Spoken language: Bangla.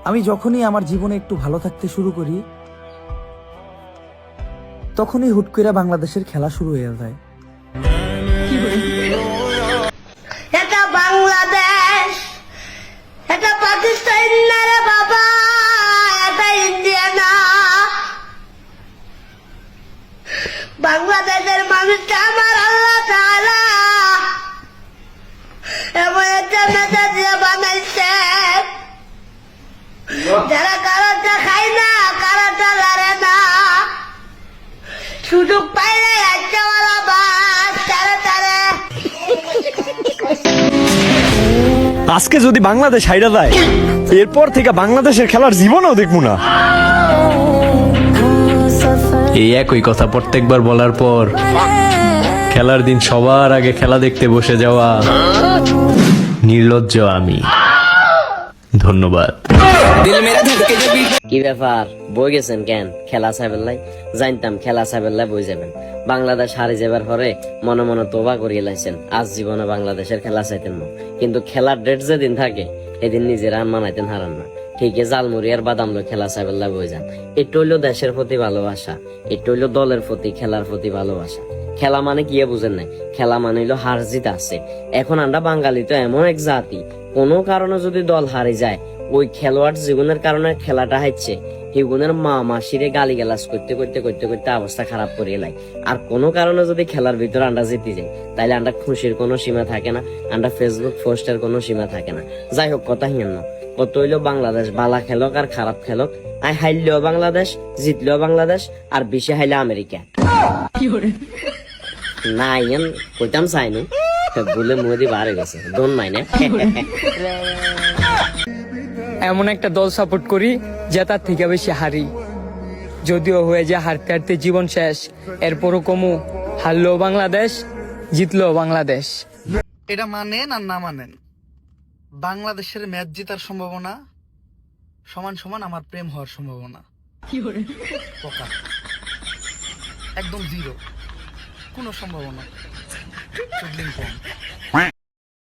আমি যখনই আমার জীবনে একটু ভালো থাকতে শুরু করি, তখনই হুট করে বাংলাদেশের খেলা শুরু হয়ে যায়। এটা বাংলাদেশ, এটা পাকিস্তান না রে বাবা, এটা ইন্ডিয়া না। বাংলাদেশের মানুষটা আমার আল্লাহ তাআলা এমন একটা মেজাজ দিয়ে বানাইছে, যারা কারাটা খায় না, কারাটা লড়ে না, সুযোগ পাইলে রাজ্যওয়ালা বাস তারে তারে। আজকে যদি বাংলাদেশ হাইরা যায়, এরপর থেকে বাংলাদেশের খেলার জীবনও দেখবো না। এই একই কথা প্রত্যেকবার বলার পর খেলার দিন সবার আগে খেলা দেখতে বসে যাওয়া নির্লজ্জ আমি। ধন্যবাদ। কি ব্যাপার, বই গেছেন কেন? খেলা সাইবেল্লাই জানতাম, খেলা সাইবেল্লাই বই যাবেন। বাংলাদেশ হারে যাবার পরে মনে মনে তোবা করিয়ে লাইছেন, আজ জীবনে বাংলাদেশের খেলা চাইতেন না। কিন্তু খেলার ডেট যেদিন থাকে এদিন নিজের আর মানাইতেন হারান না। ঠিকই জালমুড়ি আর বাদাম লো খেলা সাইবেল্লাই বই যান। এটা হইলো দেশের প্রতি ভালোবাসা, এটা হইলো দলের প্রতি, খেলার প্রতি ভালোবাসা। খেলা মানে কি বুঝেন নাই? খেলা মানে হইলো হার জিত আছে। এখন আমরা বাঙালি তো এমন এক জাতি, কোনো কারণে যদি দল হারে যায়, ওই খেলোয়াড় জীবনের কারণে খেলাটা হারছে, হিগুনের মা মাসিরে গালি গালাজ করতে করতে করতে করতে অবস্থা খারাপ করে লাই। আর কোনো কারণে যদি খেলার ভিতরে আমরা জিতে যাই, তাইলে আমরা খুশির কোনো সীমা থাকে না, আমরা ফেসবুক পোস্টের কোনো সীমা থাকে না। যাই হোক, কথা হিয়ান না, কত হইলো বাংলাদেশ বালা খেলক আর খারাপ খেলক, আই হাইলেও বাংলাদেশ, জিতলেও বাংলাদেশ, আর বেশি হাইলে আমেরিকা। না ইয়ান কইতাম চাইনি, বলে মুদি বাড়ে গেছে, দোন মাইনে। এমন একটা দল সাপোর্ট করি জেতার থেকে বেশি হারি। যদিও হয়ে যায় হারতে হারতে জীবন শেষ, এরপরও কমু হারলেও বাংলাদেশ, জিতলেও বাংলাদেশ। এটা মানেন আর না মানেন, বাংলাদেশের ম্যাচ জেতার সম্ভাবনা সমান সমান আমার প্রেম হওয়ার সম্ভাবনা। পকা একদম জিরো, কোনো সম্ভাবনা, কম।